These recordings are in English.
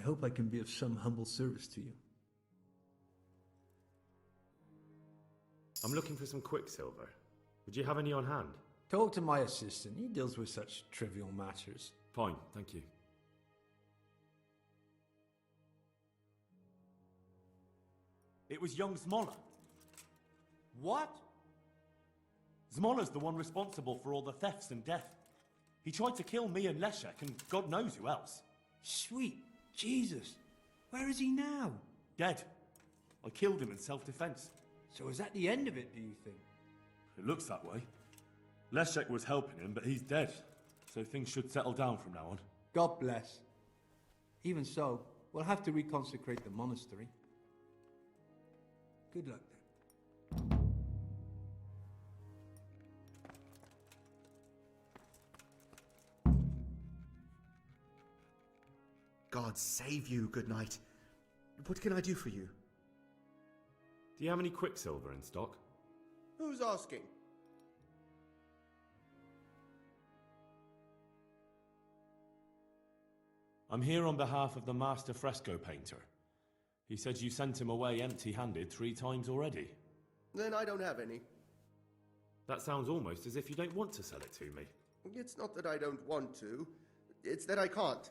hope I can be of some humble service to you. I'm looking for some quicksilver. Would you have any on hand? Talk to my assistant. He deals with such trivial matters. Fine, thank you. It was young Zmola. What? Zmola's the one responsible for all the thefts and death. He tried to kill me and Leszek and God knows who else. Sweet Jesus. Where is he now? Dead. I killed him in self-defense. So is that the end of it, do you think? It looks that way. Leszek was helping him, but he's dead. So things should settle down from now on. God bless. Even so, we'll have to reconsecrate the monastery. Good luck then. God save you, good knight. What can I do for you? Do you have any quicksilver in stock? Who's asking? I'm here on behalf of the master fresco painter. He said you sent him away empty-handed 3 times already. Then I don't have any. That sounds almost as if you don't want to sell it to me. It's not that I don't want to. It's that I can't.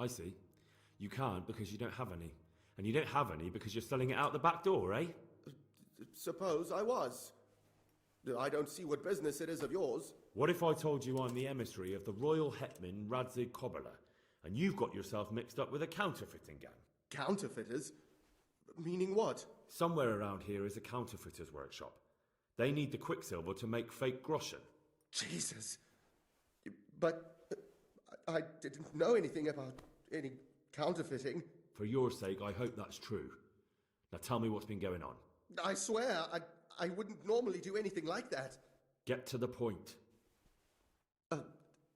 I see. You can't because you don't have any. And you don't have any because you're selling it out the back door, eh? Suppose I was. I don't see what business it is of yours. What if I told you I'm the emissary of the royal hetman Radzig Kobyla, and you've got yourself mixed up with a counterfeiting gang? Counterfeiters? Meaning what? Somewhere around here is a counterfeiter's workshop. They need the quicksilver to make fake groschen. Jesus. But I didn't know anything about any counterfeiting. For your sake, I hope that's true. Now tell me what's been going on. I swear, I wouldn't normally do anything like that. Get to the point.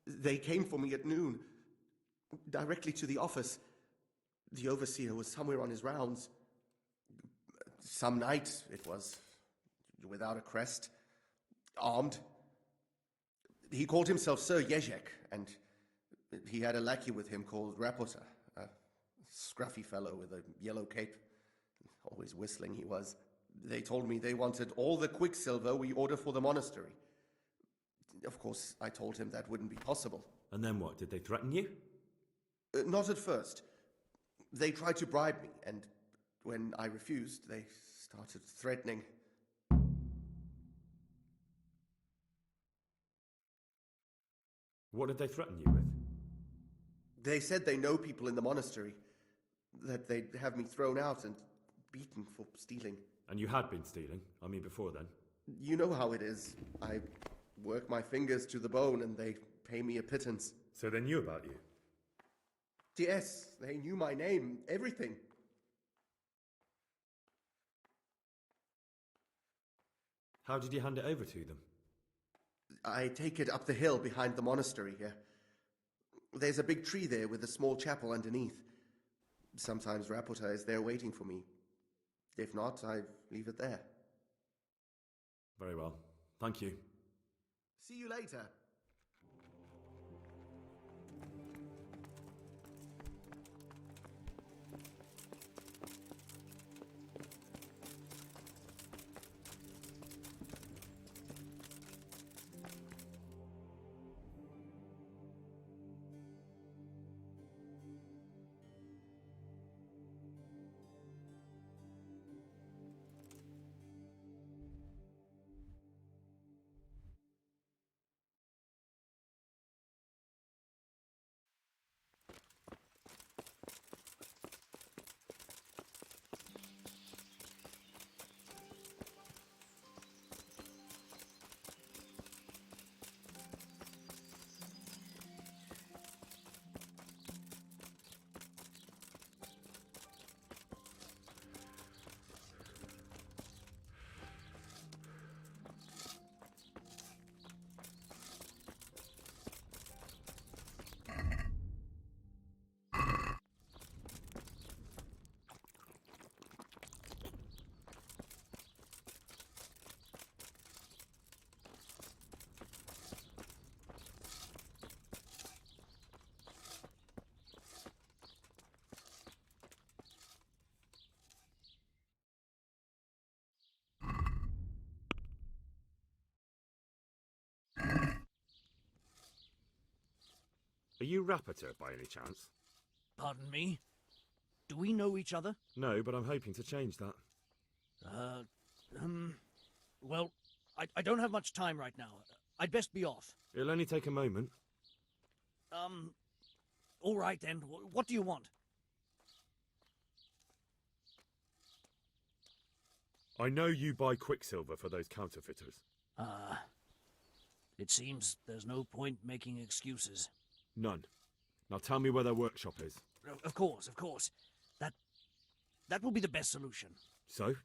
They came for me at noon, directly to the office. The overseer was somewhere on his rounds. Some night, it was, without a crest, armed. He called himself Sir Jezek, and he had a lackey with him called Rapota, a scruffy fellow with a yellow cape. Always whistling he was. They told me they wanted all the quicksilver we order for the monastery. Of course, I told him that wouldn't be possible. And then what? Did they threaten you? Not at first. They tried to bribe me, and when I refused, they started threatening. What did they threaten you with? They said they know people in the monastery, that they'd have me thrown out and beaten for stealing. And you had been stealing, I mean before then. You know how it is. I work my fingers to the bone and they pay me a pittance. So they knew about you? Yes, they knew my name, everything. How did you hand it over to them? I take it up the hill behind the monastery here. There's a big tree there with a small chapel underneath. Sometimes Rapota is there waiting for me. If not, I leave it there. Very well. Thank you. See you later. Are you Rapiter by any chance? Pardon me? Do we know each other? No, but I'm hoping to change that. Well, I don't have much time right now. I'd best be off. It'll only take a moment. All right then. What do you want? I know you buy quicksilver for those counterfeiters. It seems there's no point making excuses. None. Now tell me where their workshop is. Of course, of course. That will be the best solution. So?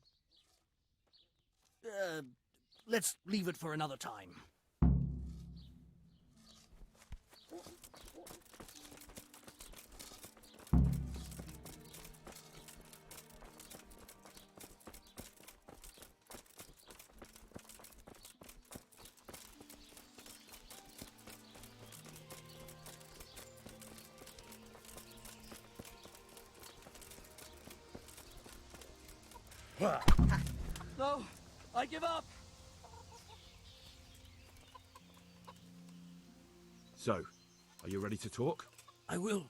Let's leave it for another time. No, I give up. So, are you ready to talk? I will.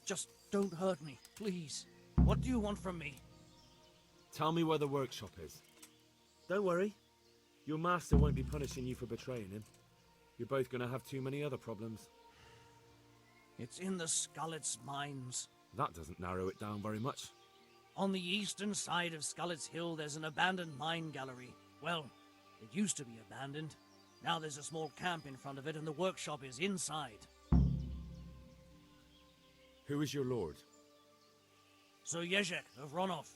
Just don't hurt me, please. What do you want from me? Tell me where the workshop is. Don't worry. Your master won't be punishing you for betraying him. You're both gonna have too many other problems. It's in the Skalitz mines. That doesn't narrow it down very much. On the eastern side of Skalitz Hill, there's an abandoned mine gallery. Well, it used to be abandoned. Now there's a small camp in front of it, and the workshop is inside. Who is your lord? Sir Jezek of Ronov.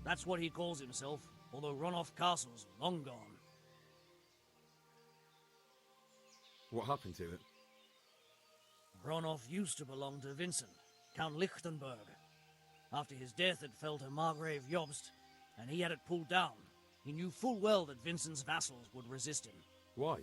That's what he calls himself, although Ronov Castle's long gone. What happened to it? Ronov used to belong to Vincent, Count Lichtenberg. After his death, it fell to Margrave Jobst, and he had it pulled down. He knew full well that Vincent's vassals would resist him. Why?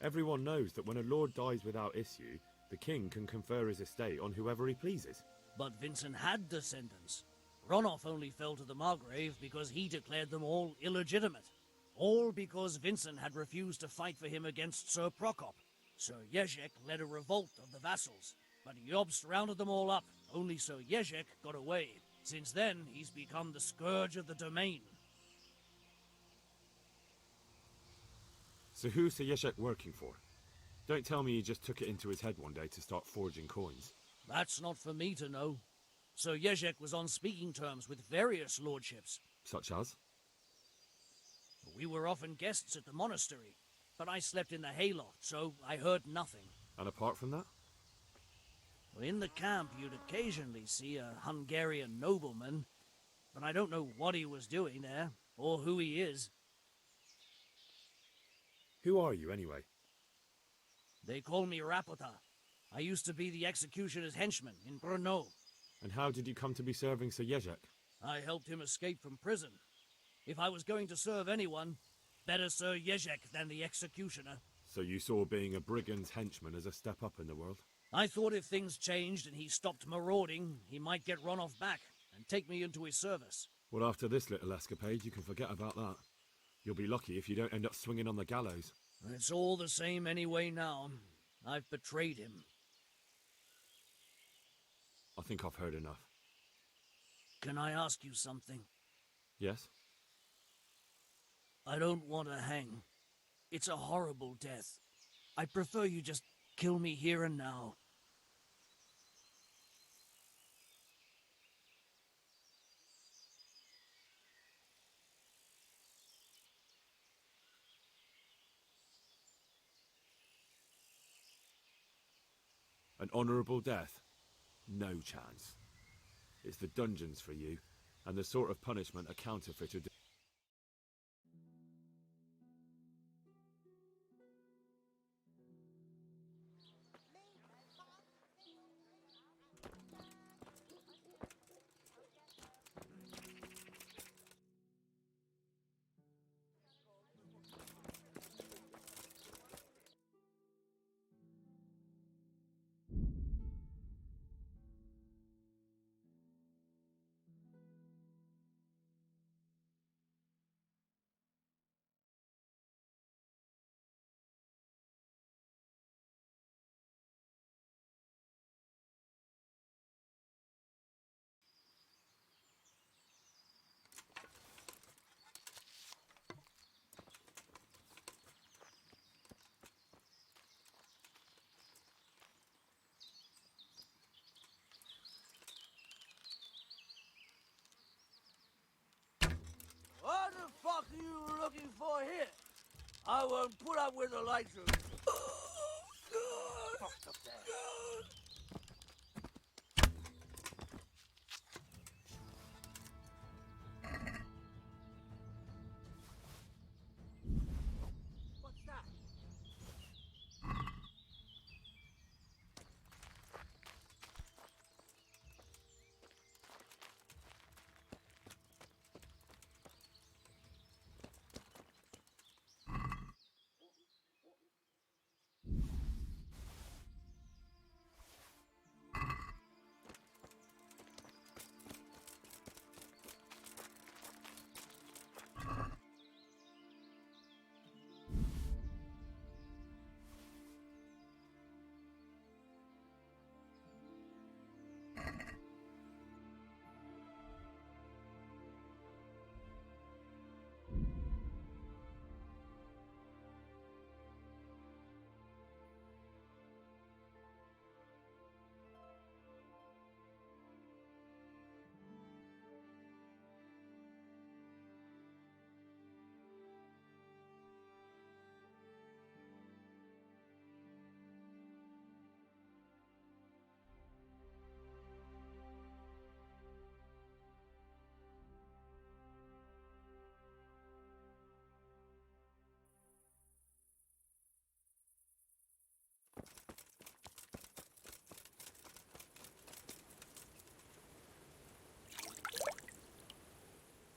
Everyone knows that when a lord dies without issue, the king can confer his estate on whoever he pleases. But Vincent had descendants. Ronov only fell to the Margrave because he declared them all illegitimate. All because Vincent had refused to fight for him against Sir Prokop. Sir Jezek led a revolt of the vassals, but Jobst rounded them all up. Only Sir Jezek got away. Since then, he's become the scourge of the domain. So who's Sir Jezek working for? Don't tell me he just took it into his head one day to start forging coins. That's not for me to know. Sir Jezek was on speaking terms with various lordships. Such as? We were often guests at the monastery, but I slept in the hayloft, so I heard nothing. And apart from that? In the camp, you'd occasionally see a Hungarian nobleman, but I don't know what he was doing there, or who he is. Who are you, anyway? They call me Rapota. I used to be the executioner's henchman in Brno. And how did you come to be serving Sir Jezek? I helped him escape from prison. If I was going to serve anyone, better Sir Jezek than the executioner. So you saw being a brigand's henchman as a step up in the world? I thought if things changed and he stopped marauding, he might get Ronov back and take me into his service. Well, after this little escapade, you can forget about that. You'll be lucky if you don't end up swinging on the gallows. It's all the same anyway now. I've betrayed him. I think I've heard enough. Can I ask you something? Yes? I don't want to hang. It's a horrible death. I prefer you just kill me here and now. An honourable death? No chance. It's the dungeons for you, and the sort of punishment a counterfeiter I won't put up with the likes of you. What's that?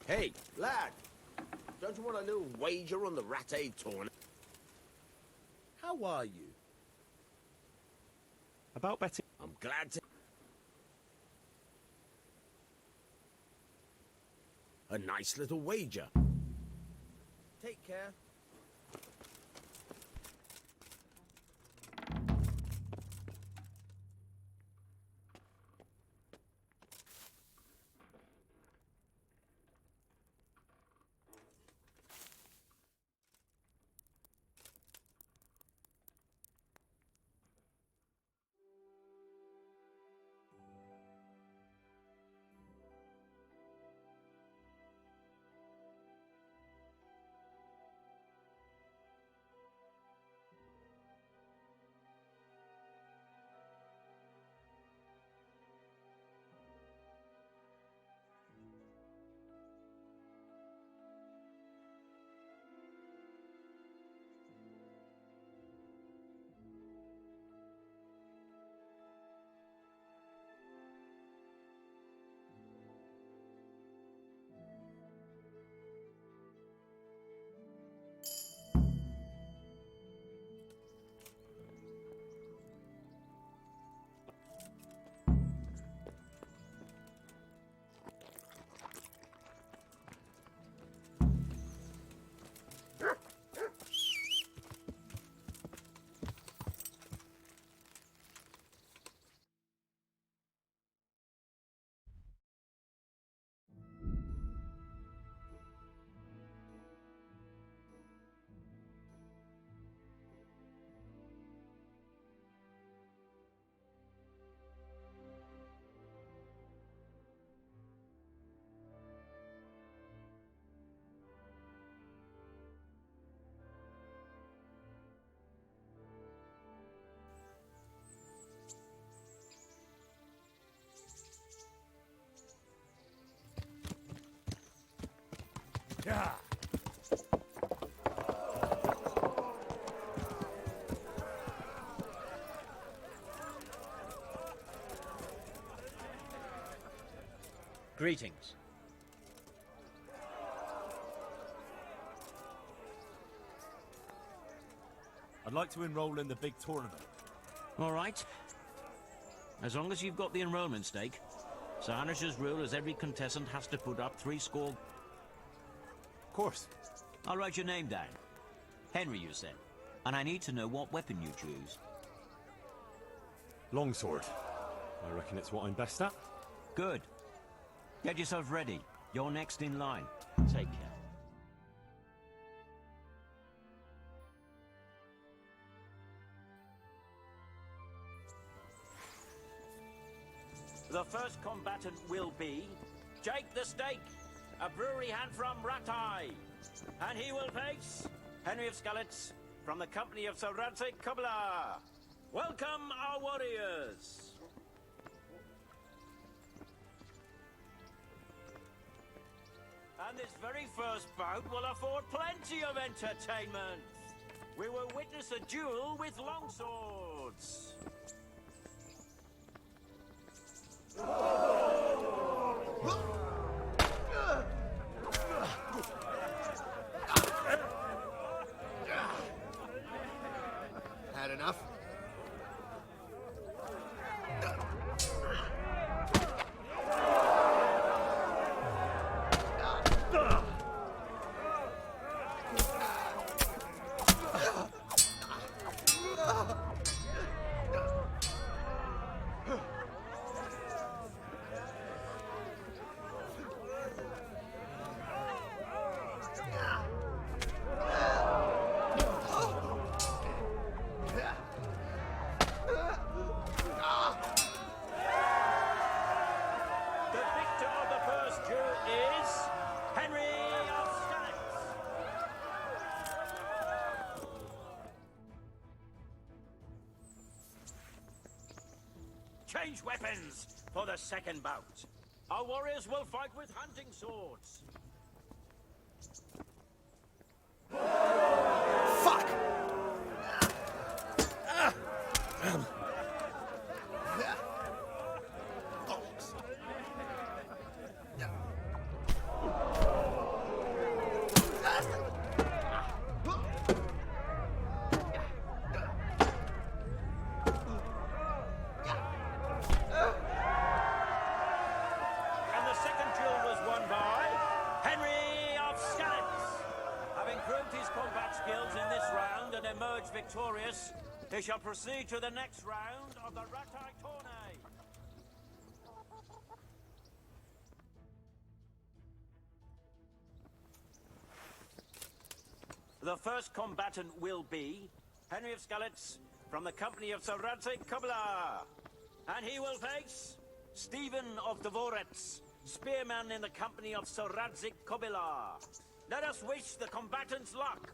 Hey, lad, don't you want a little wager on the Rat-Aid tournament? How are you? About betting? I'm glad to... A nice little wager. Take care. Yeah. Greetings. I'd like to enroll in the big tournament. All right. As long as you've got the enrollment stake, Sir Hanish's rule is every contestant has to put up 3 score. Of course. I'll write your name down. Henry, you said. And I need to know what weapon you choose. Longsword. I reckon it's what I'm best at. Good. Get yourself ready. You're next in line. Take care. The first combatant will be Jake the Stake, a brewery hand from Ratai. And he will face Henry of Skalitz, from the company of Sir Radzig Kobyla. Welcome, our warriors! And this very first bout will afford plenty of entertainment. We will witness a duel with longswords. Had enough? Change weapons for the second bout. Our warriors will fight with hunting swords. Fuck! Victorious, he shall proceed to the next round of the Radzig tourney. The first combatant will be Henry of Skalitz from the company of Sir Radzig Kobyla, and he will face Stephen of Deliverance, spearman in the company of Sir Radzig Kobyla. Let us wish the combatants luck.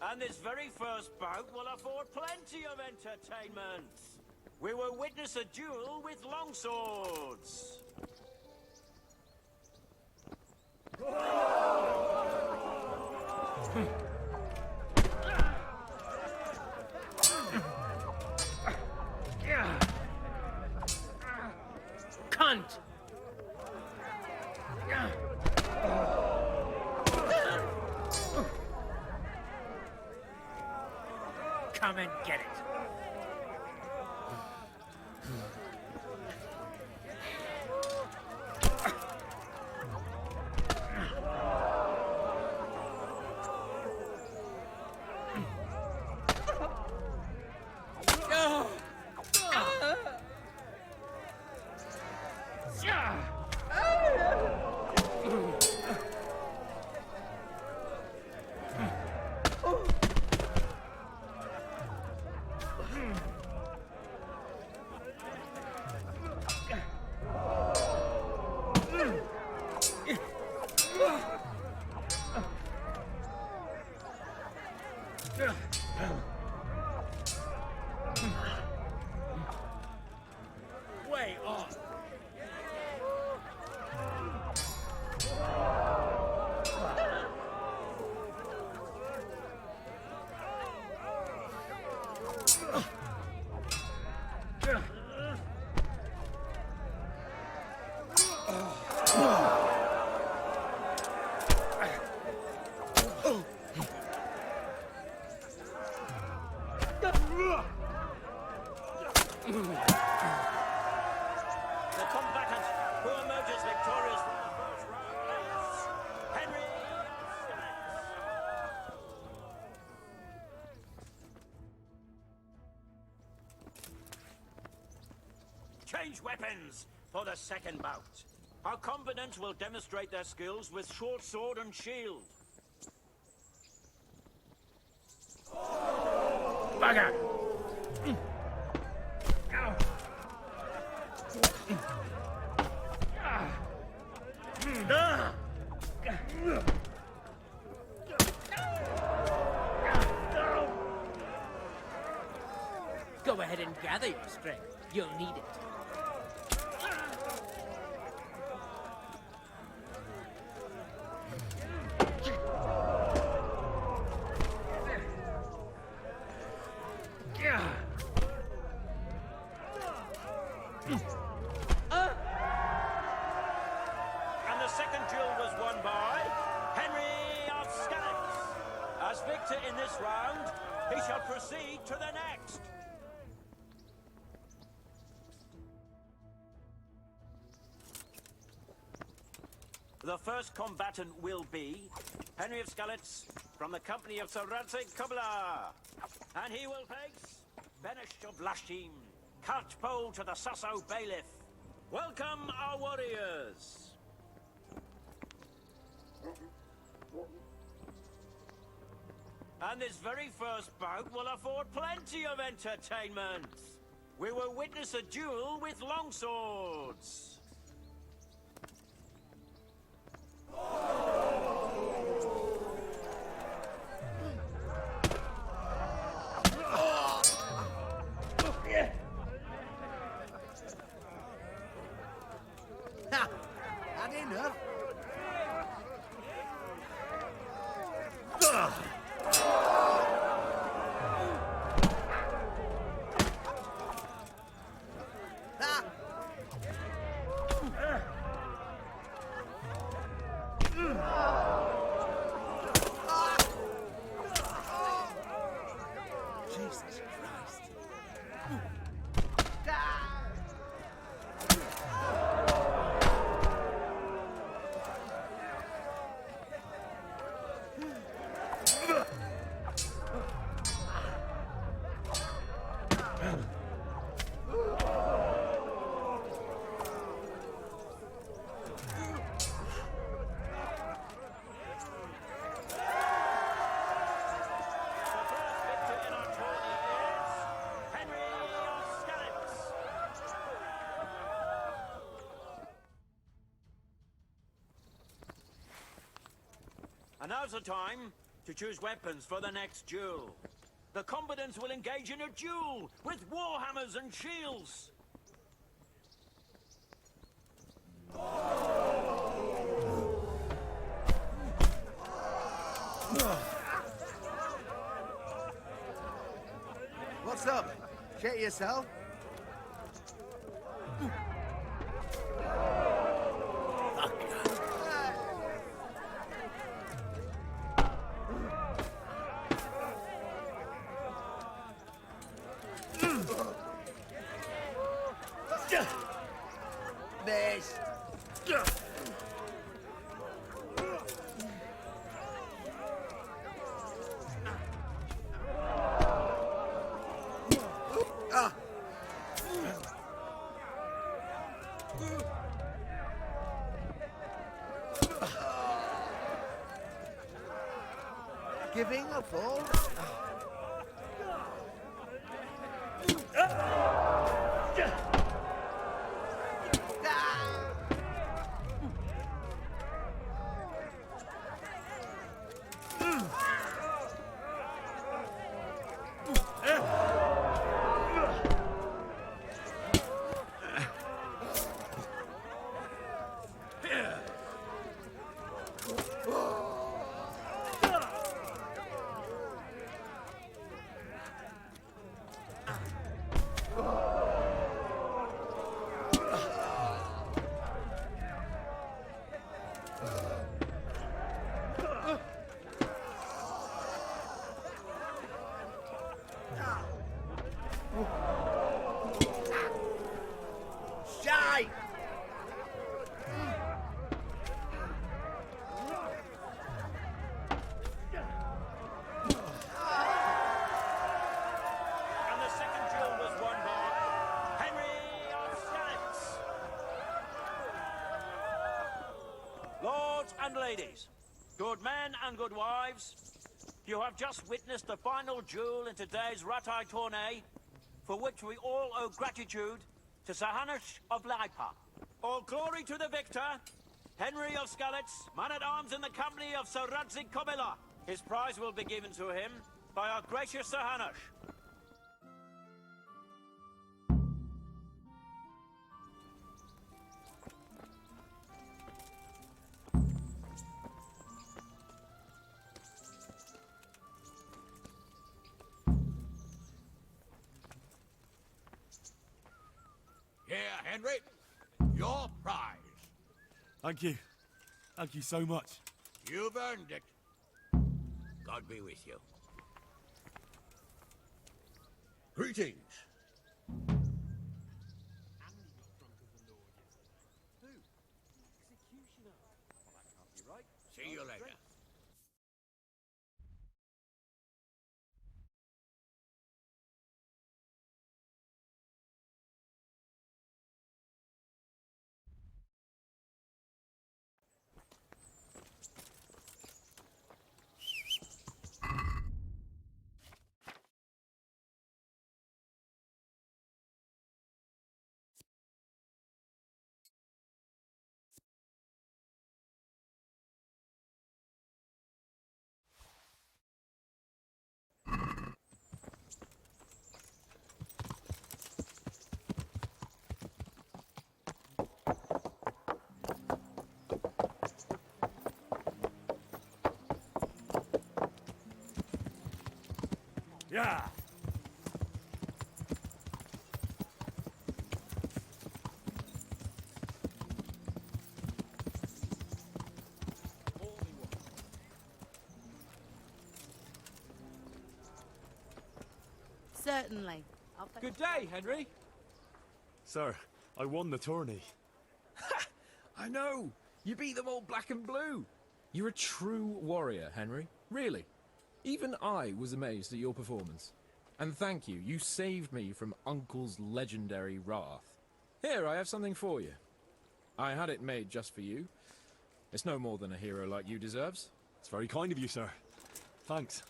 And this very first bout will afford plenty of entertainment. We will witness a duel with longswords. Cunt! Come and get it. Way off. The combatant who emerges victorious from the first round is Henry of Skalitz. Change weapons for the second bout. Our combatants will demonstrate their skills with short sword and shield. Bugger! ahead and gather your strength. You'll need it. And the second duel was won by Henry of Skalitz. As victor in this round, he shall proceed to the next. The first combatant will be Henry of Skalitz from the company of Sir Radzig Kobyla. And he will face Benish of Lashim, cart pole to the Sasso bailiff. Welcome, our warriors. And this very first bout will afford plenty of entertainment. We will witness a duel with longswords. Ha! Had enough? Ha! Jesus Christ. And now's the time to choose weapons for the next duel. The combatants will engage in a duel with warhammers and shields. What's up? Shit yourself? This. Giving a fall? Shite! And the second duel was won by Henry of Skalitz. Lords and ladies, good men and good wives, you have just witnessed the final duel in today's Ratai tourney, for which we all owe gratitude to Sir Hanush of Laipa. All glory to the victor, Henry of Skalitz, man-at-arms in the company of Sir Radzig Kobyla. His prize will be given to him by our gracious Sir Hanush. Henry. Your prize. Thank you. Thank you so much. You've earned it. God be with you. Greetings. See you later. Yeah. Certainly. Good day, Henry. Sir, I won the tourney. I know. You beat them all black and blue. You're a true warrior, Henry. Really. Even I was amazed at your performance. And thank you. You saved me from Uncle's legendary wrath. Here, I have something for you. I had it made just for you. It's no more than a hero like you deserves. It's very kind of you, sir. Thanks.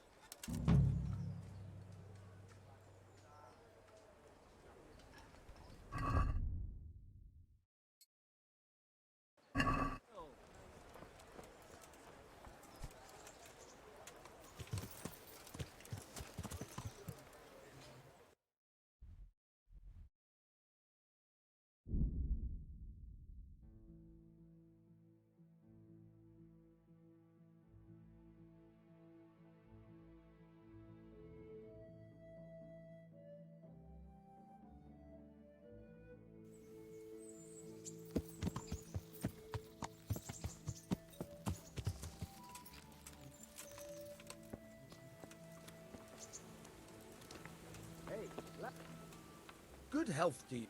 Good health to you.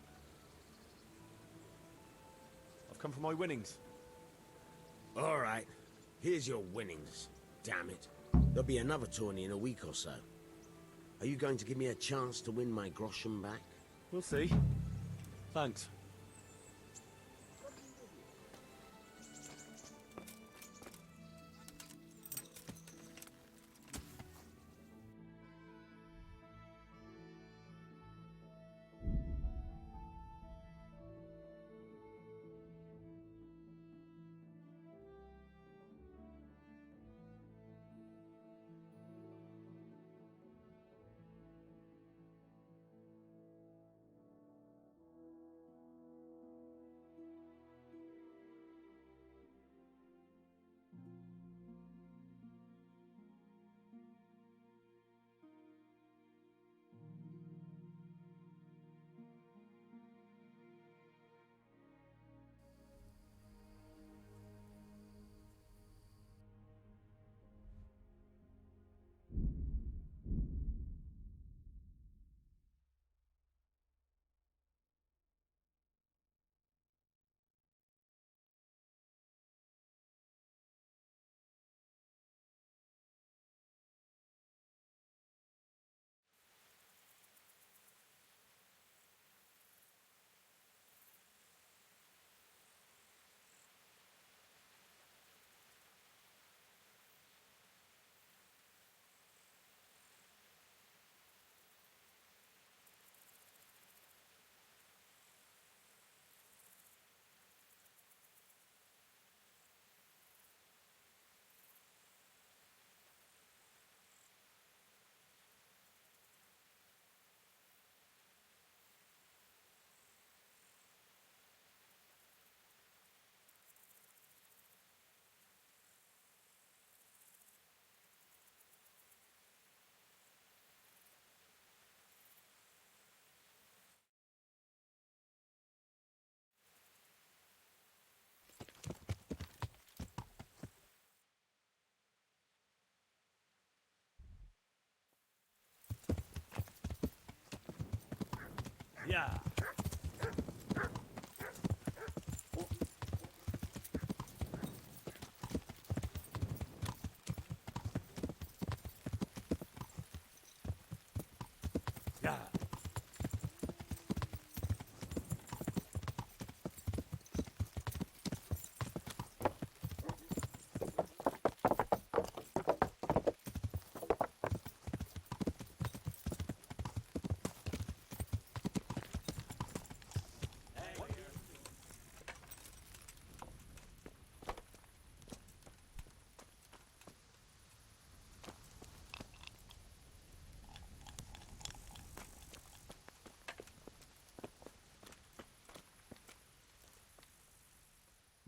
I've come for my winnings. All right. Here's your winnings. Damn it. There'll be another tourney in a week or so. Are you going to give me a chance to win my groschen back? We'll see. Thanks. Yeah. Yeah.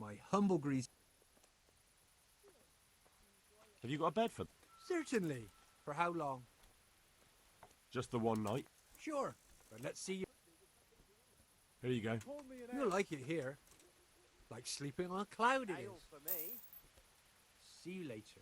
My humble grease. Have you got a bed for... Certainly. For how long? Just the one night? Sure. But let's see. Here you go. You'll like it here. Like sleeping on a cloud it is. for me. See you later.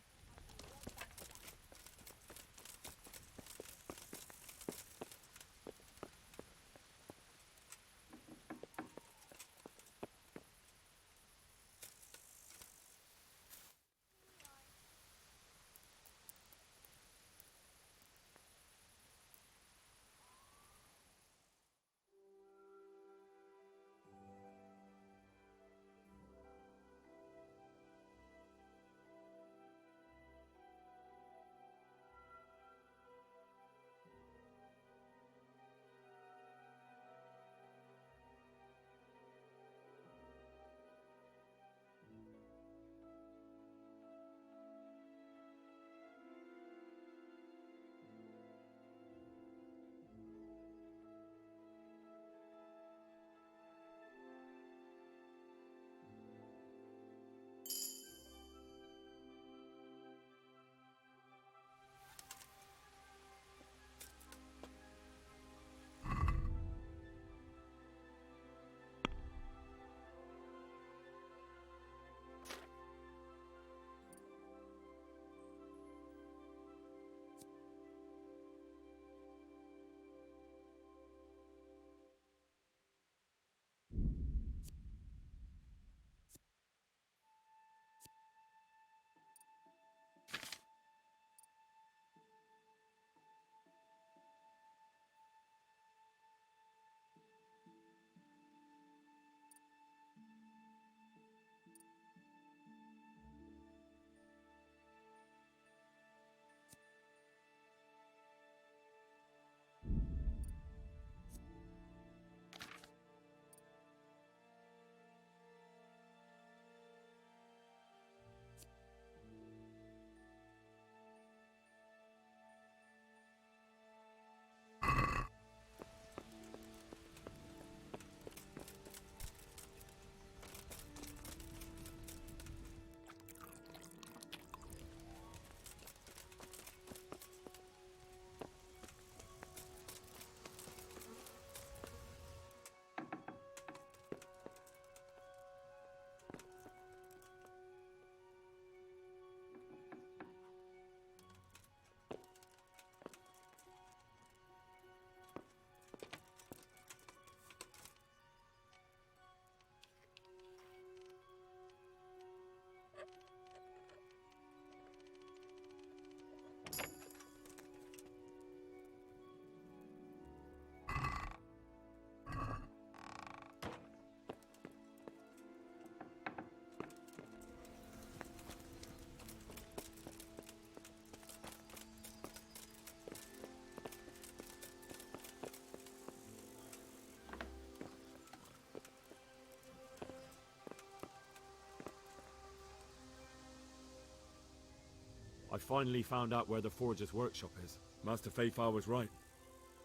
I finally found out where the Forger's workshop is. Master Faithful was right.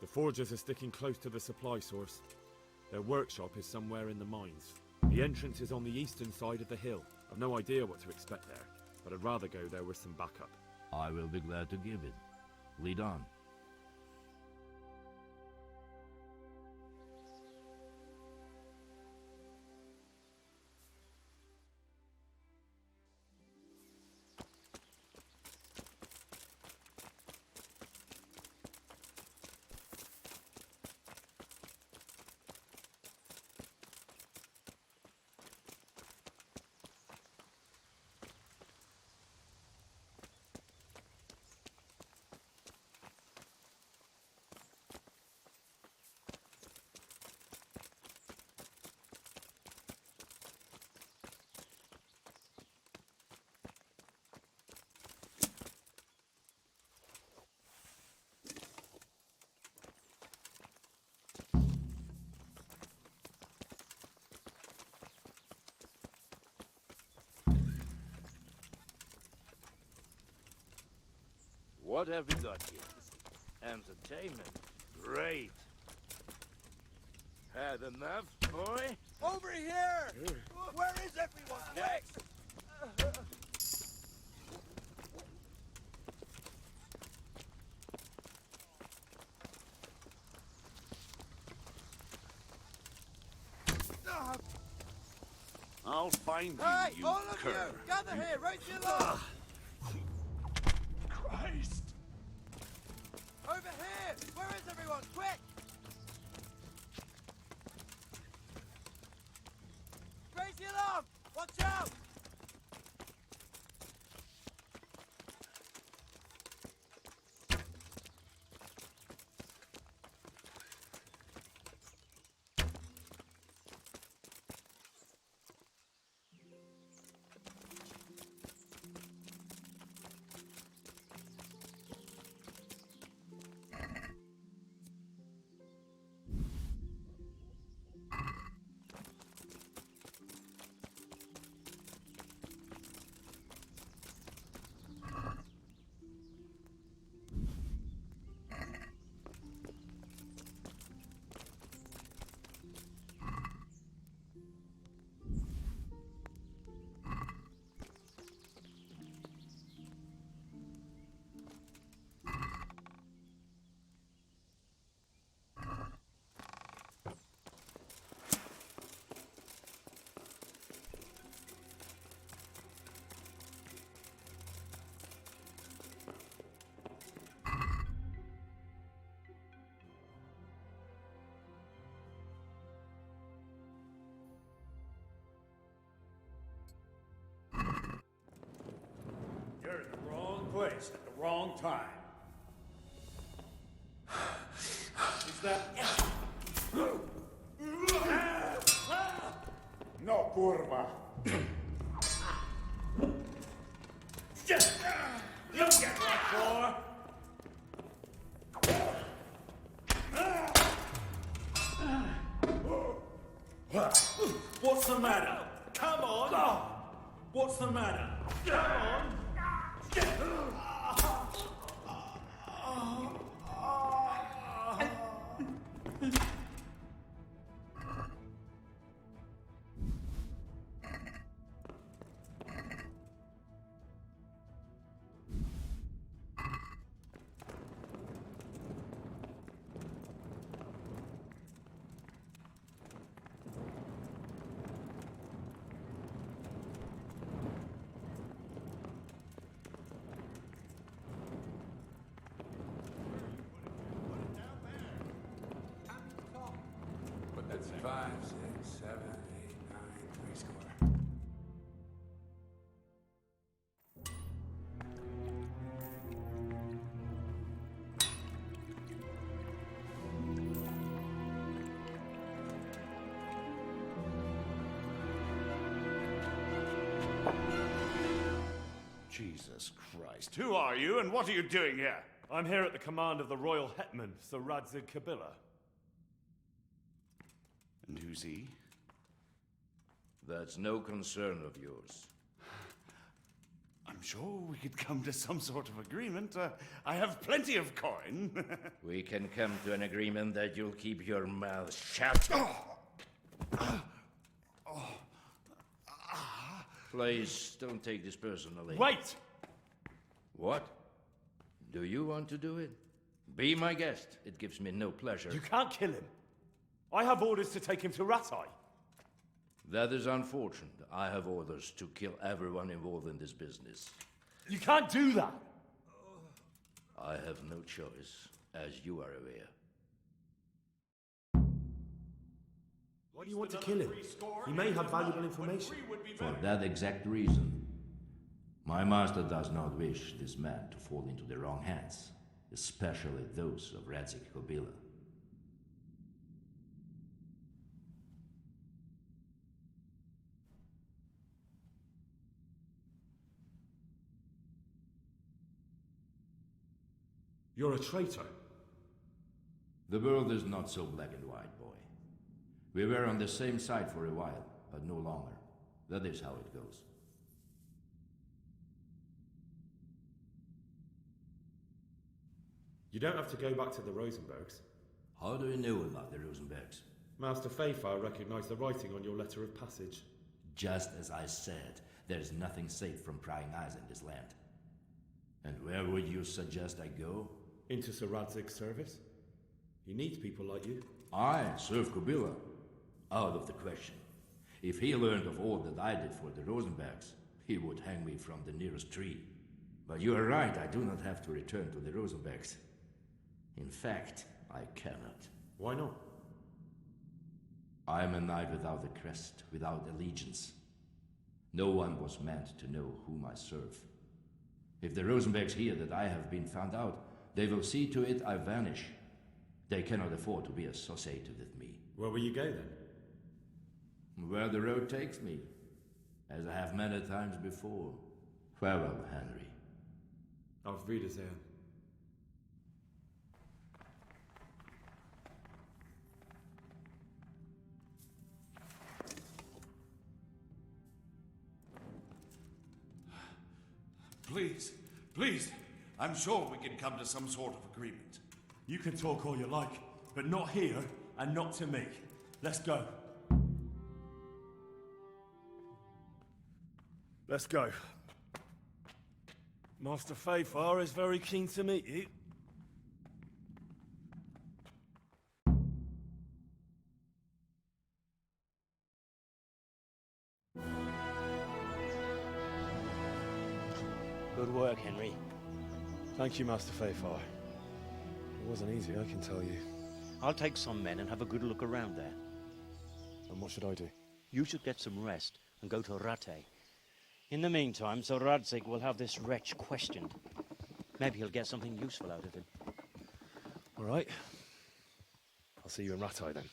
The Forgers are sticking close to the supply source. Their workshop is somewhere in the mines. The entrance is on the eastern side of the hill. I've no idea what to expect there, but I'd rather go there with some backup. I will be glad to give it. Lead on. What have we got here? Entertainment. Great. Had enough, boy? Over here! Where is everyone? Next! I'll find Hey, you, all of cur. you! Gather here, right to your left! Christ! Over here! Where is everyone? Quick! Raise the alarm! Watch out! You're in the wrong place at the wrong time. Is that... No, kurwa. You get that, boy. What's the matter? Come on! What's the matter? Come on! That's 5, 6, 7, 8, 9, 3 score. Jesus Christ. Who are you and what are you doing here? I'm here at the command of the royal hetman, Sir Radzig Kobyla. And who's he? That's no concern of yours. I'm sure we could come to some sort of agreement. I have plenty of coin. We can come to an agreement that you'll keep your mouth shut. Please, don't take this personally. Wait! What? Do you want to do it? Be my guest. It gives me no pleasure. You can't kill him. I have orders to take him to Ratai. That is unfortunate. I have orders to kill everyone involved in this business. You can't do that! I have no choice, as you are aware. Why do you want to kill him? He may have valuable information. For that exact reason. My master does not wish this man to fall into the wrong hands, especially those of Radzig Kobyla. You're a traitor. The world is not so black and white, boy. We were on the same side for a while, but no longer. That is how it goes. You don't have to go back to the Rosenbergs. How do you know about the Rosenbergs? Master Fayfire recognized the writing on your letter of passage. Just as I said, there is nothing safe from prying eyes in this land. And where would you suggest I go? Into Sir Radzig's service. He needs people like you. I serve Kobyla. Out of the question. If he learned of all that I did for the Rosenbergs, he would hang me from the nearest tree. But you are right, I do not have to return to the Rosenbergs. In fact, I cannot. Why not? I am a knight without a crest, without allegiance. No one was meant to know whom I serve. If the Rosenbergs hear that I have been found out, they will see to it I vanish. They cannot afford to be associated with me. Where will you go then? Where the road takes me, as I have many times before. Farewell, Henry. Auf Wiedersehen. Please, please, I'm sure we can come to some sort of agreement. You can talk all you like, but not here and not to me. Let's go. Let's go. Master Fayfire is very keen to meet you. Good work, Henry. Thank you, Master Fayfire. It wasn't easy, I can tell you. I'll take some men and have a good look around there. And what should I do? You should get some rest and go to Rattay. In the meantime, Sir Radzig will have this wretch questioned. Maybe he'll get something useful out of him. All right. I'll see you in Rattay then.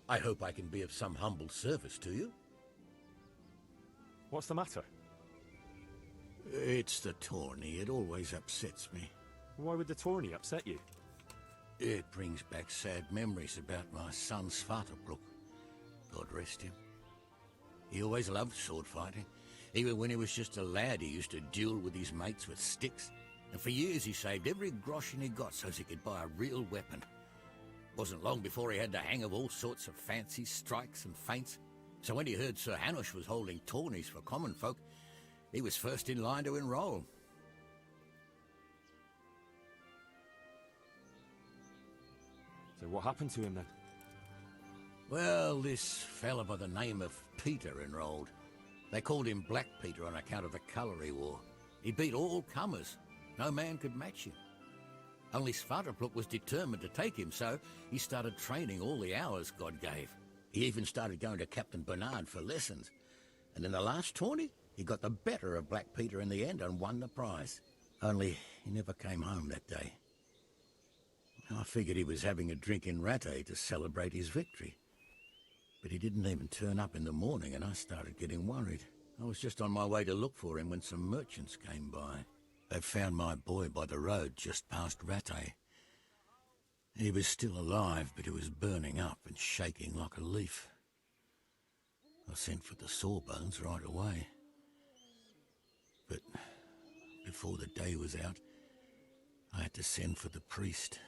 I hope I can be of some humble service to you. What's the matter? It's the tourney. It always upsets me. Why would the tourney upset you? It brings back sad memories about my son Svartabrook. God rest him. He always loved sword fighting. Even when he was just a lad, he used to duel with his mates with sticks. And for years he saved every groschen he got so as he could buy a real weapon. Wasn't long before he had the hang of all sorts of fancy strikes and feints. So when he heard Sir Hanush was holding tourneys for common folk, he was first in line to enroll. So what happened to him then? Well, this fella by the name of Peter enrolled. They called him Black Peter on account of the colour he wore. He beat all comers. No man could match him. Only Svartalfluk was determined to take him, so he started training all the hours God gave. He even started going to Captain Bernard for lessons. And in the last tourney, he got the better of Black Peter in the end and won the prize. Only he never came home that day. I figured he was having a drink in Rattay to celebrate his victory. But he didn't even turn up in the morning, and I started getting worried. I was just on my way to look for him when some merchants came by. They found my boy by the road just past Rattay. He was still alive, but he was burning up and shaking like a leaf. I sent for the sawbones right away. But before the day was out, I had to send for the priest.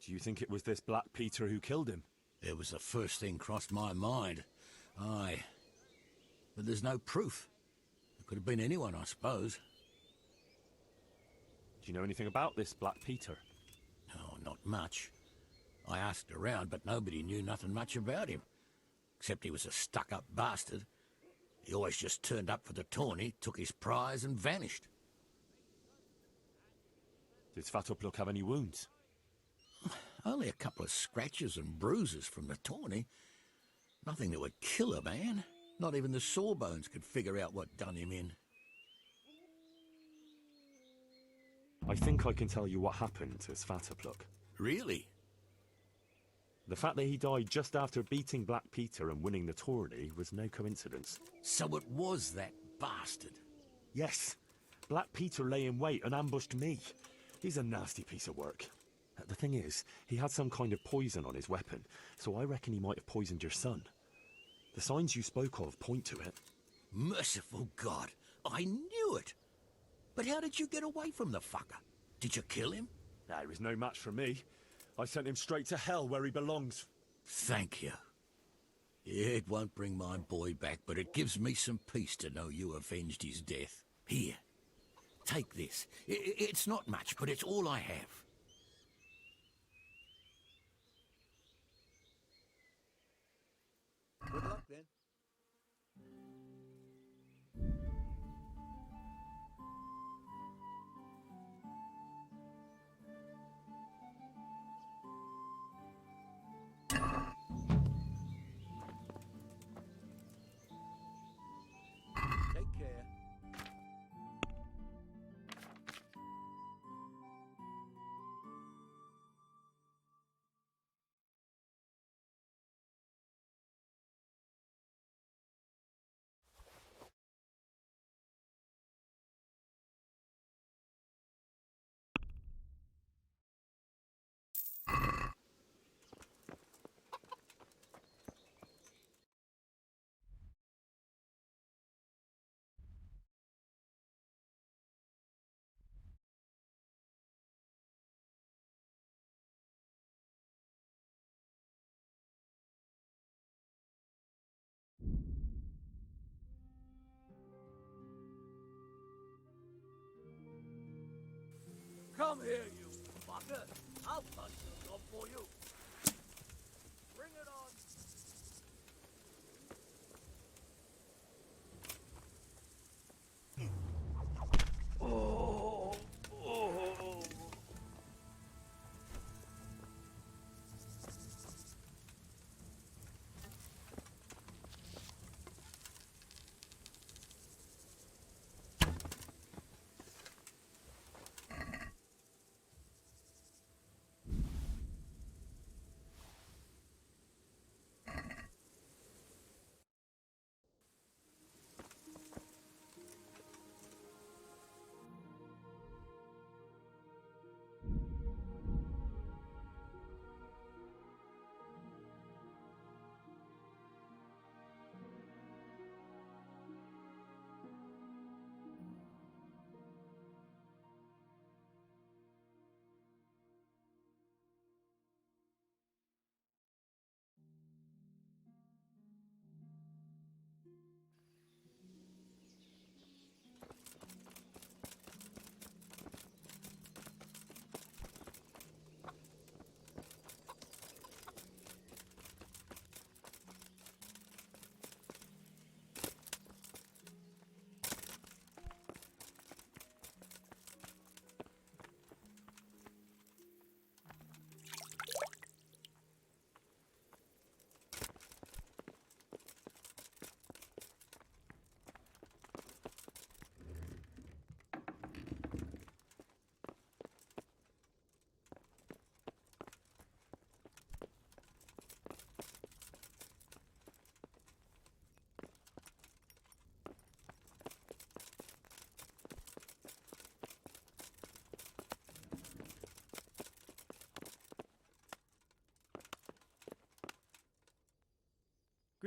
Do you think it was this Black Peter who killed him? It was the first thing crossed my mind. Aye. But there's no proof. It could have been anyone, I suppose. Do you know anything about this Black Peter? No, not much. I asked around, but nobody knew nothing much about him. Except he was a stuck-up bastard. He always just turned up for the tourney, took his prize and vanished. Did Svartalfluk have any wounds? Only a couple of scratches and bruises from the tourney. Nothing that would kill a man. Not even the sawbones could figure out what done him in. I think I can tell you what happened to Svartalfluk. Really? The fact that he died just after beating Black Peter and winning the tourney was no coincidence. So it was that bastard? Yes. Black Peter lay in wait and ambushed me. He's a nasty piece of work. The thing is, he had some kind of poison on his weapon, so I reckon he might have poisoned your son. The signs you spoke of point to it. Merciful God, I knew it! But how did you get away from the fucker? Did you kill him? Nah, he was no match for me. I sent him straight to hell where he belongs. Thank you. It won't bring my boy back, but it gives me some peace to know you avenged his death. Here, take this. It's not much, but it's all I have. Good luck, then. Take care. Come here, you fucker. I'll punch this up for you. Bring it on. Oh, oh.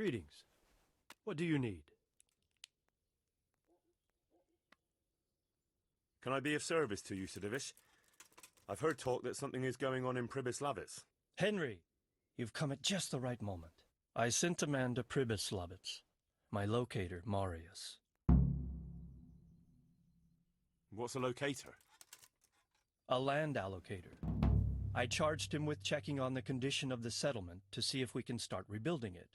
Greetings. What do you need? Can I be of service to you, Sidovish? I've heard talk that something is going on in Pribyslavitz. Henry, you've come at just the right moment. I sent a man to Pribyslavitz. My locator, Marius. What's a locator? A land allocator. I charged him with checking on the condition of the settlement to see if we can start rebuilding it.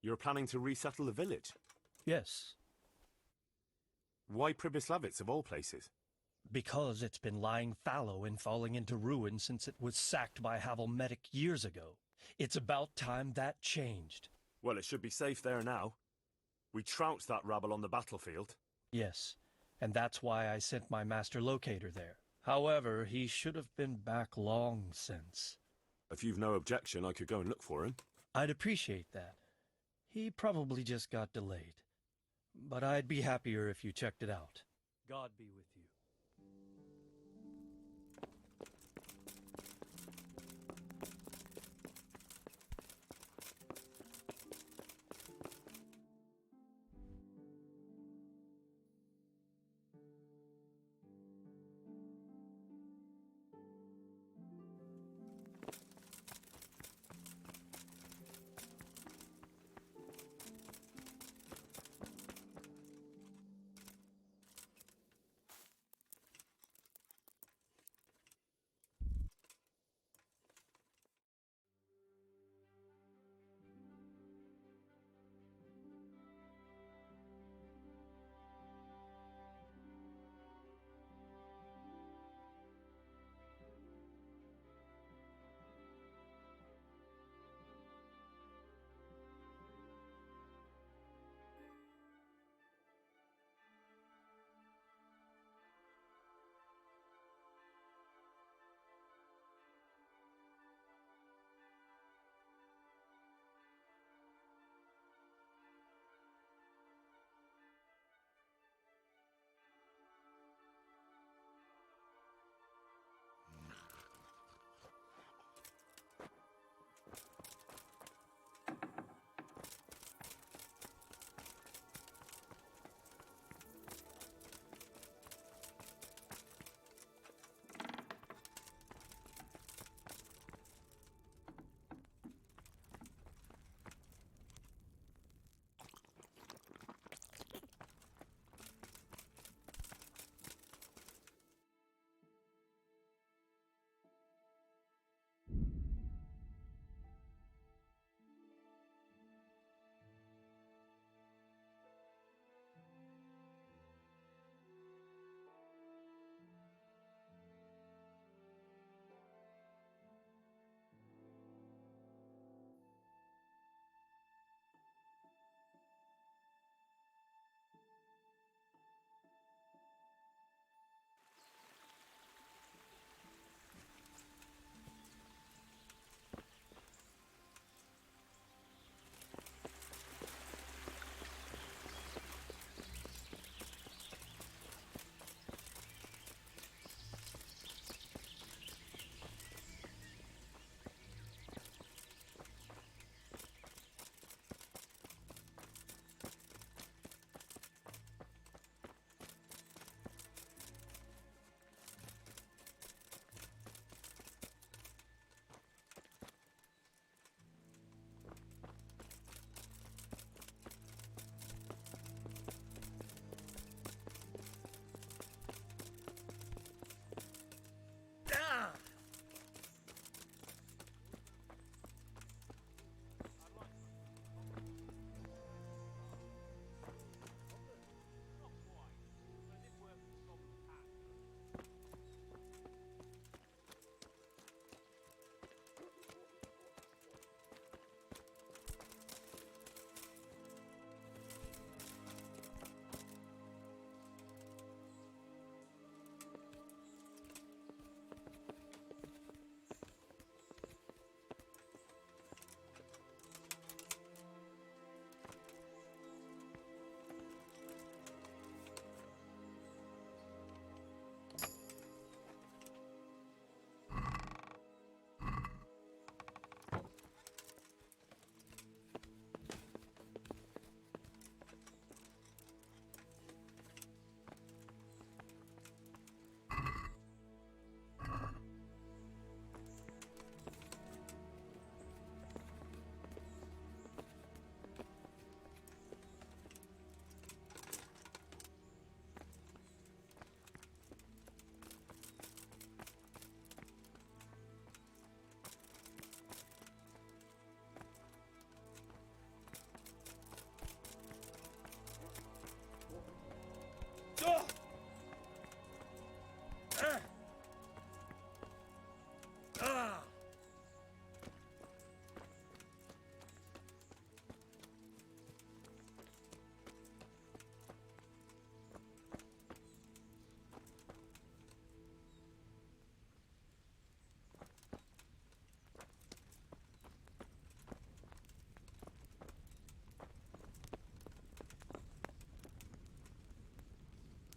You're planning to resettle the village? Yes. Why Pribyslavitz, of all places? Because it's been lying fallow and falling into ruin since it was sacked by Havelmetic years ago. It's about time that changed. Well, it should be safe there now. We trounced that rabble on the battlefield. Yes, and that's why I sent my master locator there. However, he should have been back long since. If you've no objection, I could go and look for him. I'd appreciate that. He probably just got delayed. But I'd be happier if you checked it out. God be with you.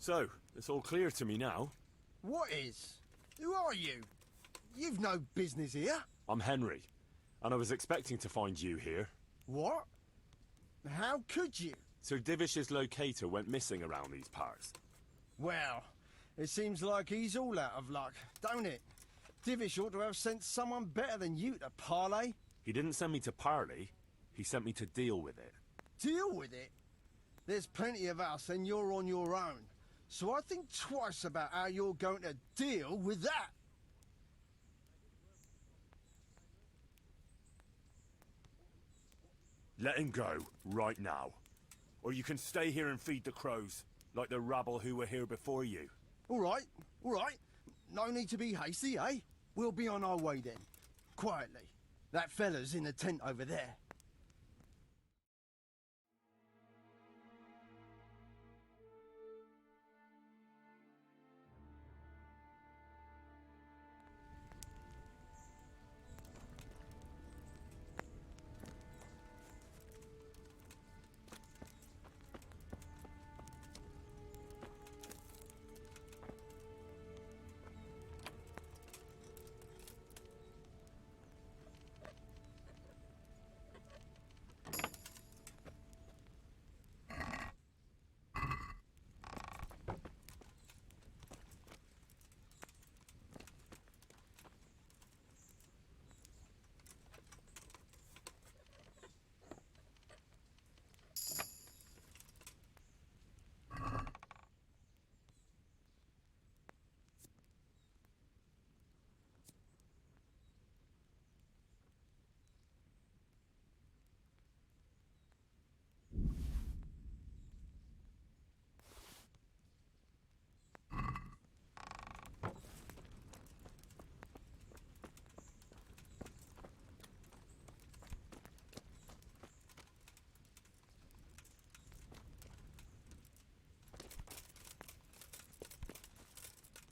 So, it's all clear to me now. What is? Who are you? You've no business here. I'm Henry, and I was expecting to find you here. What? How could you? Sir Divish's locator went missing around these parts. Well, it seems like he's all out of luck, don't it? Divish ought to have sent someone better than you to parley. He didn't send me to parley, he sent me to deal with it. Deal with it? There's plenty of us and you're on your own. So I think twice about how you're going to deal with that. Let him go, right now. Or you can stay here and feed the crows, like the rabble who were here before you. All right. No need to be hasty, eh? We'll be on our way then. Quietly. That fella's in the tent over there.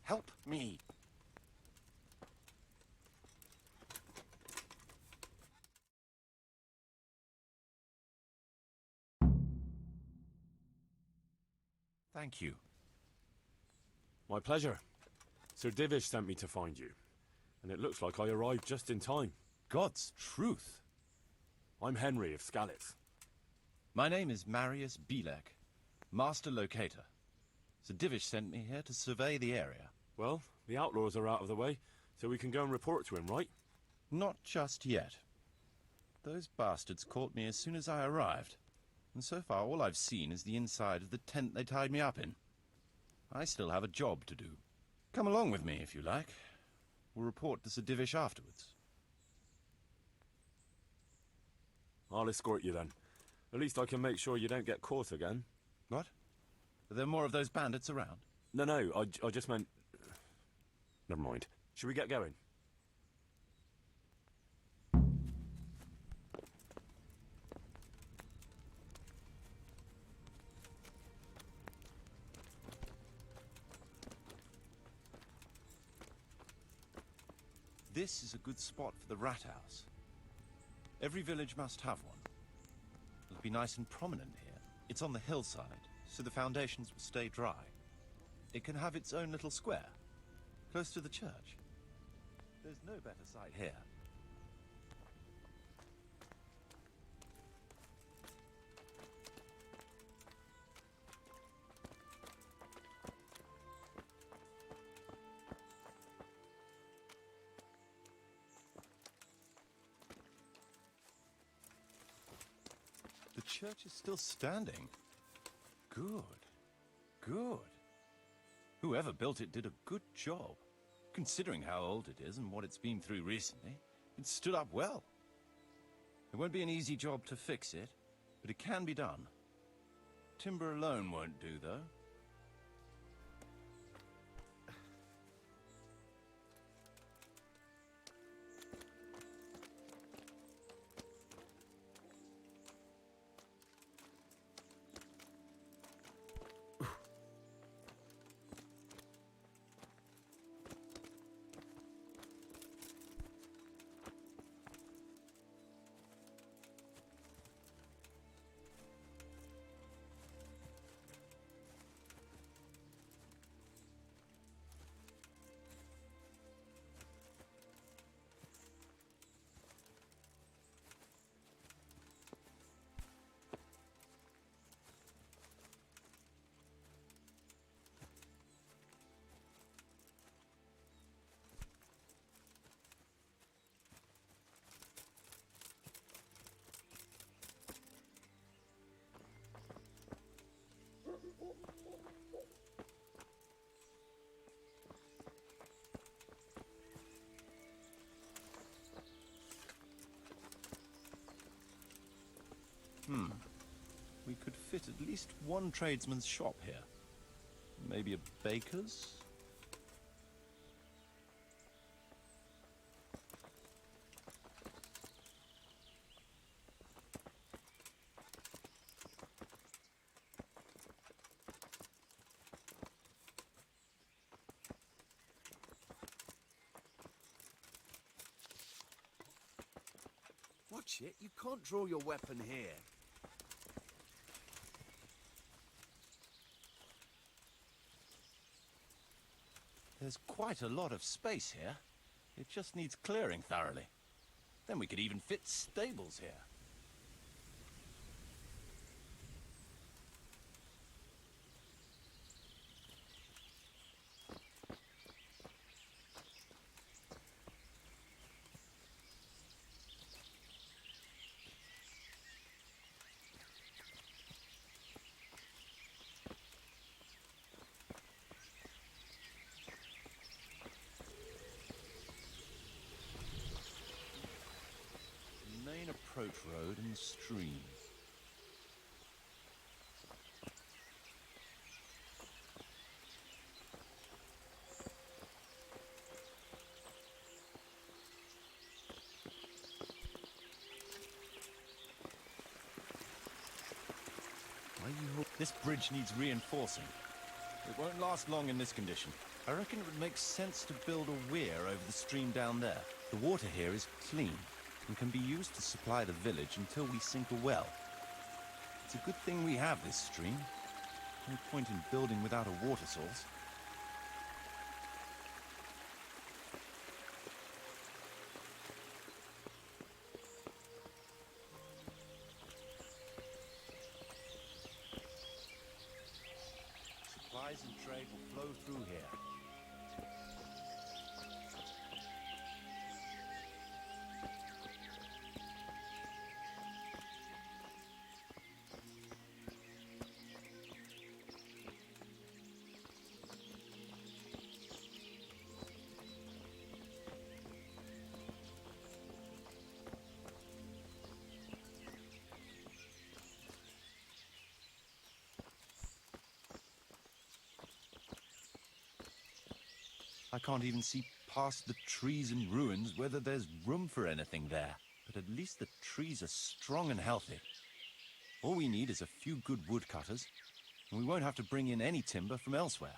Help me. Thank you. My pleasure. Sir Divish sent me to find you, and it looks like I arrived just in time. God's truth. I'm Henry of Skalitz. My name is Marius Bielek, Master Locator. Sir Divish sent me here to survey the area. Well, the outlaws are out of the way, so we can go and report to him, right? Not just yet. Those bastards caught me as soon as I arrived, and so far all I've seen is the inside of the tent they tied me up in. I still have a job to do. Come along with me, if you like. We'll report to Sir Divish afterwards. I'll escort you then. At least I can make sure you don't get caught again. What? Are there more of those bandits around? No, I just meant... Never mind. Should we get going? This is a good spot for the rat house. Every village must have one. It'll be nice and prominent here. It's on the hillside, so the foundations will stay dry. It can have its own little square, close to the church. There's no better site here. The church is still standing. Good. Good. Whoever built it did a good job. Considering how old it is and what it's been through recently, it stood up well. It won't be an easy job to fix it, but it can be done. Timber alone won't do, though. least one tradesman's shop here. Maybe a baker's? Watch it, you can't draw your weapon here. There's quite a lot of space here. It just needs clearing thoroughly. Then we could even fit stables here. Main approach road and stream. This bridge needs reinforcing. It won't last long in this condition. I reckon it would make sense to build a weir over the stream down there. The water here is clean and can be used to supply the village until we sink a well. It's a good thing we have this stream. No point in building without a water source. Supplies and trade will flow through here. I can't even see past the trees and ruins whether there's room for anything there. But at least the trees are strong and healthy. All we need is a few good woodcutters, and we won't have to bring in any timber from elsewhere.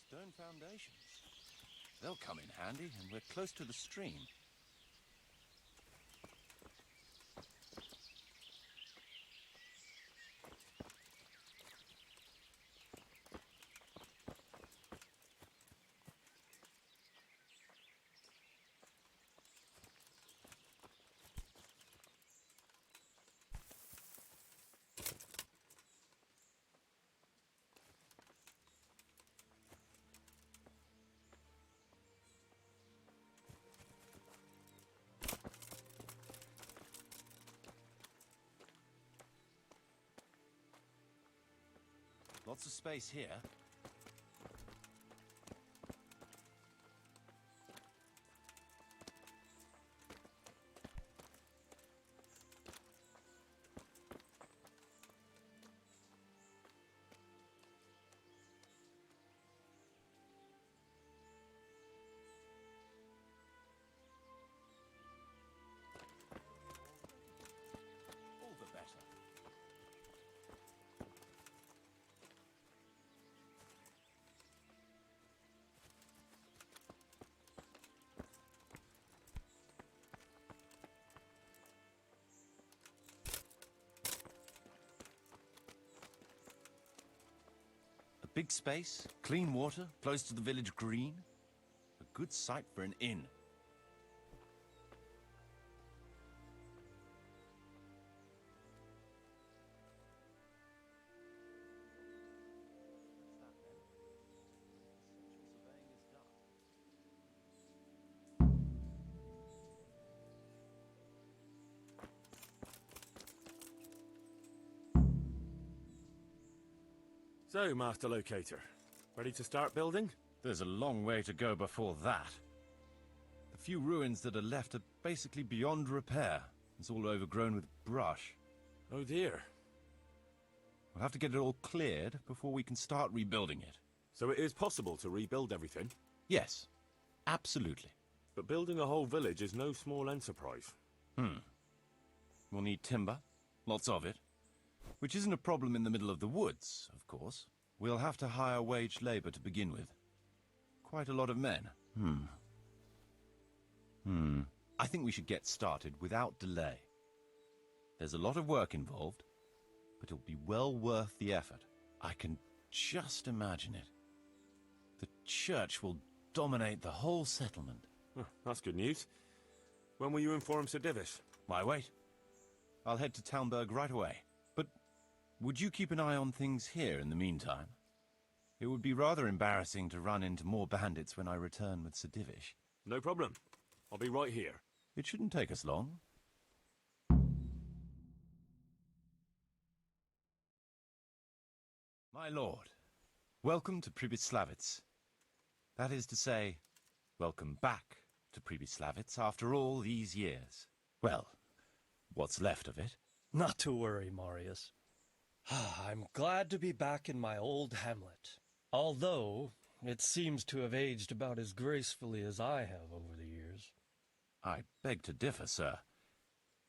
Stone foundations. They'll come in handy, and we're close to the stream. Lots of space here. All the better. Big space, clean water, close to the village green. A good site for an inn. So, Master Locator, ready to start building? There's a long way to go before that. The few ruins that are left are basically beyond repair. It's all overgrown with brush. Oh dear. We'll have to get it all cleared before we can start rebuilding it. So it is possible to rebuild everything? Yes, absolutely. But building a whole village is no small enterprise. We'll need timber, lots of it. Which isn't a problem in the middle of the woods, of course. We'll have to hire wage labor to begin with. Quite a lot of men. I think we should get started without delay. There's a lot of work involved, but it'll be well worth the effort. I can just imagine it. The church will dominate the whole settlement. That's good news. When will you inform Sir Divish? Why wait? I'll head to Talmberg right away. But would you keep an eye on things here in the meantime? It would be rather embarrassing to run into more bandits when I return with Sir Divish. No problem. I'll be right here. It shouldn't take us long. My lord, welcome to Pribyslavitz. That is to say, welcome back to Pribyslavitz after all these years. Well, what's left of it. Not to worry, Marius. I'm glad to be back in my old hamlet. Although, it seems to have aged about as gracefully as I have over the years. I beg to differ, sir.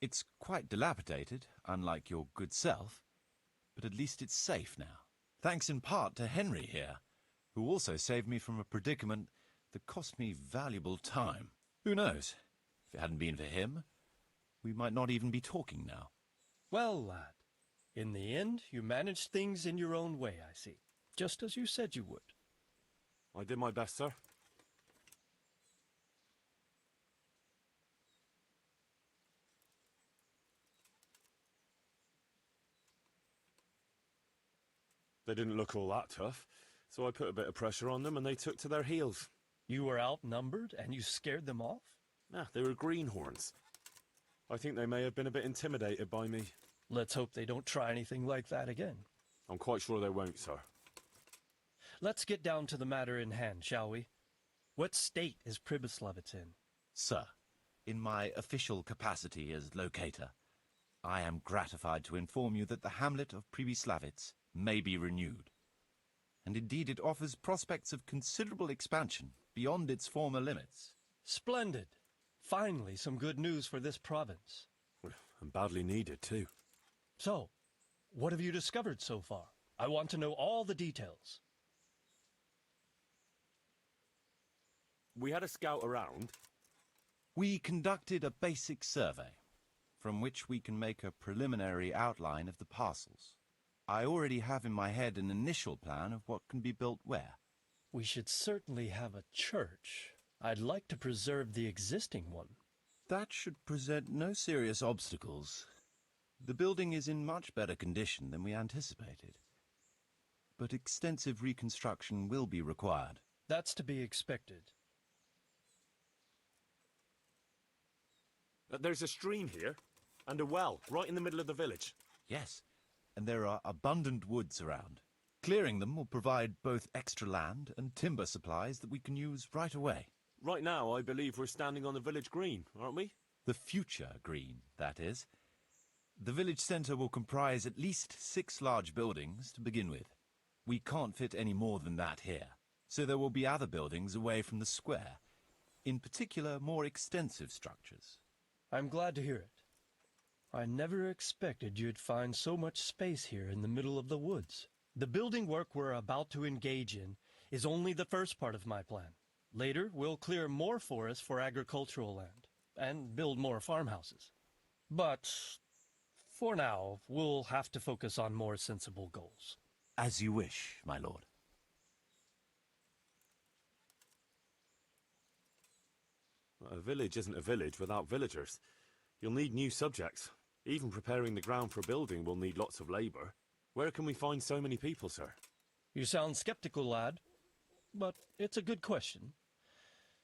It's quite dilapidated, unlike your good self, but at least it's safe now. Thanks in part to Henry here, who also saved me from a predicament that cost me valuable time. Who knows? If it hadn't been for him, we might not even be talking now. Well, lad, in the end, you managed things in your own way, I see. Just as you said you would. I did my best, sir. They didn't look all that tough, so I put a bit of pressure on them and they took to their heels. You were outnumbered and you scared them off? Nah, they were greenhorns. I think they may have been a bit intimidated by me. Let's hope they don't try anything like that again. I'm quite sure they won't, sir. Let's get down to the matter in hand, shall we? What state is Pribyslavitz in? Sir, in my official capacity as locator, I am gratified to inform you that the hamlet of Pribyslavitz may be renewed. And indeed it offers prospects of considerable expansion beyond its former limits. Splendid. Finally, some good news for this province. And badly needed, too. So, what have you discovered so far? I want to know all the details. We had a scout around. We conducted a basic survey, from which we can make a preliminary outline of the parcels. I already have in my head an initial plan of what can be built where. We should certainly have a church. I'd like to preserve the existing one. That should present no serious obstacles. The building is in much better condition than we anticipated. But extensive reconstruction will be required. That's to be expected. There's a stream here, and a well, right in the middle of the village. Yes, and there are abundant woods around. Clearing them will provide both extra land and timber supplies that we can use right away. Right now, I believe we're standing on the village green, aren't we? The future green, that is. The village centre will comprise at least 6 large buildings to begin with. We can't fit any more than that here, so there will be other buildings away from the square, in particular more extensive structures. I'm glad to hear it. I never expected you'd find so much space here in the middle of the woods. The building work we're about to engage in is only the first part of my plan. Later, we'll clear more forest for agricultural land and build more farmhouses. But for now, we'll have to focus on more sensible goals. As you wish, my lord. A village isn't a village without villagers. You'll need new subjects. Even preparing the ground for building will need lots of labour. Where can we find so many people, sir? You sound skeptical, lad, but it's a good question.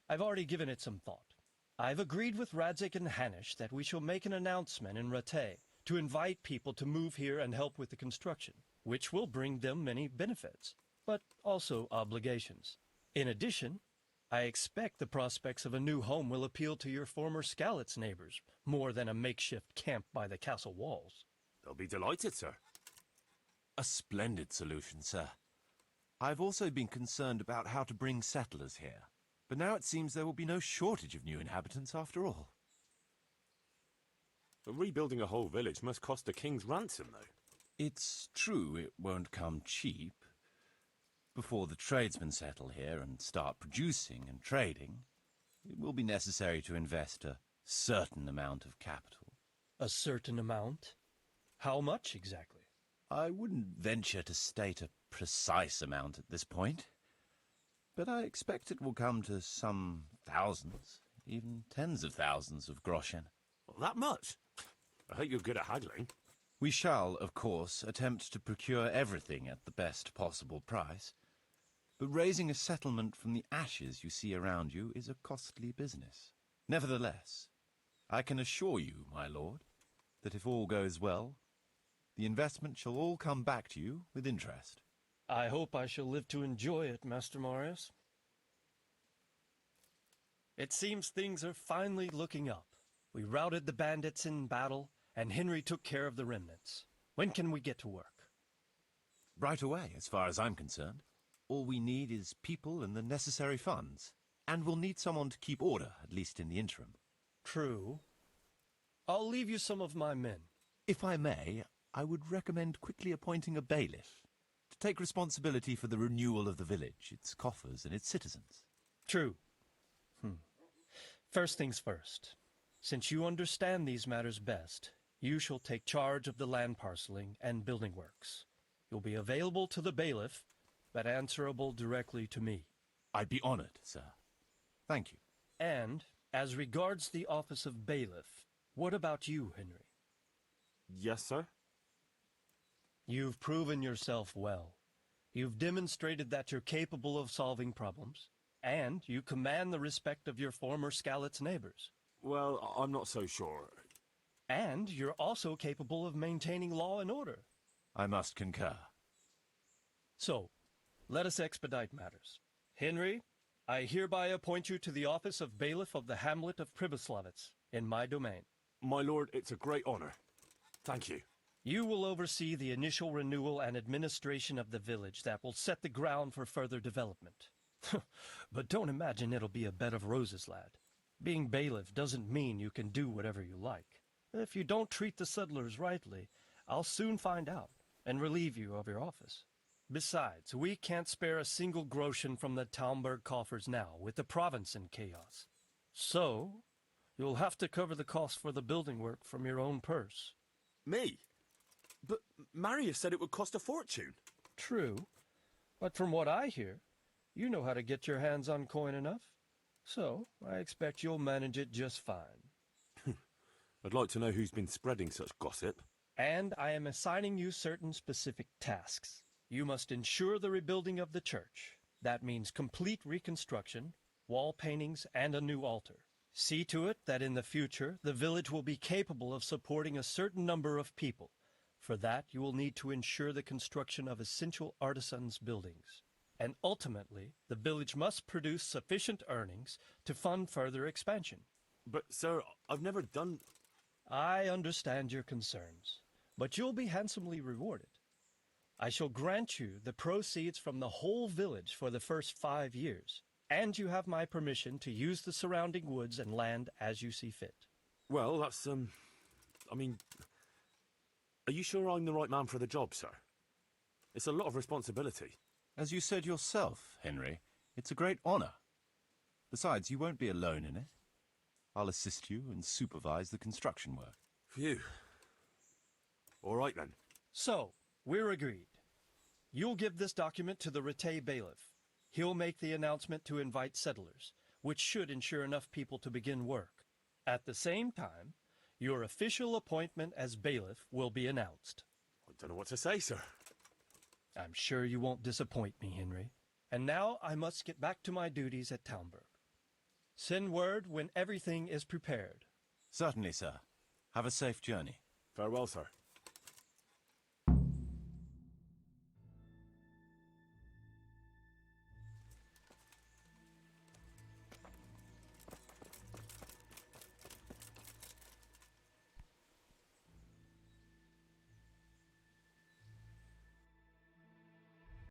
I've already given it some thought. I've agreed with Radzig and Hanish that we shall make an announcement in Rattay to invite people to move here and help with the construction. which will bring them many benefits, but also obligations. In addition, I expect the prospects of a new home will appeal to your former Skalitz neighbors more than a makeshift camp by the castle walls. They'll be delighted, sir. A splendid solution, sir. I've also been concerned about how to bring settlers here, but now it seems there will be no shortage of new inhabitants after all. But rebuilding a whole village must cost a king's ransom, though. It's true it won't come cheap. Before the tradesmen settle here and start producing and trading, it will be necessary to invest a certain amount of capital. A certain amount? How much exactly? I wouldn't venture to state a precise amount at this point, but I expect it will come to some thousands, even tens of thousands of groschen. Well, that much? I hope you're good at haggling. We shall, of course, attempt to procure everything at the best possible price, but raising a settlement from the ashes you see around you is a costly business. Nevertheless, I can assure you, my lord, that if all goes well, the investment shall all come back to you with interest. I hope I shall live to enjoy it, Master Marius. It seems things are finally looking up. We routed the bandits in battle, and Henry took care of the remnants. When can we get to work? Right away, as far as I'm concerned. All we need is people and the necessary funds. And we'll need someone to keep order, at least in the interim. True. I'll leave you some of my men. If I may, I would recommend quickly appointing a bailiff to take responsibility for the renewal of the village, its coffers and its citizens. True. First things first. Since you understand these matters best, you shall take charge of the land parceling and building works. You'll be available to the bailiff, but answerable directly to me. I'd be honored, sir. Thank you. And, as regards the office of bailiff, what about you, Henry? Yes, sir? You've proven yourself well. You've demonstrated that you're capable of solving problems, and you command the respect of your former Skalitz neighbors. Well, I'm not so sure. And you're also capable of maintaining law and order. I must concur. So, let us expedite matters. Henry, I hereby appoint you to the office of bailiff of the hamlet of Pribyslavitz, in my domain. My lord, it's a great honor. Thank you. You will oversee the initial renewal and administration of the village that will set the ground for further development. But don't imagine it'll be a bed of roses, lad. Being bailiff doesn't mean you can do whatever you like. If you don't treat the settlers rightly, I'll soon find out and relieve you of your office. Besides, we can't spare a single groschen from the Talmberg coffers now, with the province in chaos. So, you'll have to cover the cost for the building work from your own purse. Me? But Marius said it would cost a fortune. True, but from what I hear, you know how to get your hands on coin enough. So, I expect you'll manage it just fine. I'd like to know who's been spreading such gossip. And I am assigning you certain specific tasks. You must ensure the rebuilding of the church. That means complete reconstruction, wall paintings, and a new altar. See to it that in the future, the village will be capable of supporting a certain number of people. For that, you will need to ensure the construction of essential artisans' buildings. And ultimately, the village must produce sufficient earnings to fund further expansion. But, sir, I've never done... I understand your concerns, but you'll be handsomely rewarded. I shall grant you the proceeds from the whole village for the first 5 years, and you have my permission to use the surrounding woods and land as you see fit. Well, that's, I mean... Are you sure I'm the right man for the job, sir? It's a lot of responsibility. As you said yourself, Henry, it's a great honor. Besides, you won't be alone in it. I'll assist you and supervise the construction work. Phew. All right, then. So, we're agreed. You'll give this document to the Rete bailiff. He'll make the announcement to invite settlers, which should ensure enough people to begin work. At the same time, your official appointment as bailiff will be announced. I don't know what to say, sir. I'm sure you won't disappoint me, Henry. And now I must get back to my duties at Talmberg. Send word when everything is prepared. Certainly, sir. Have a safe journey. Farewell, sir.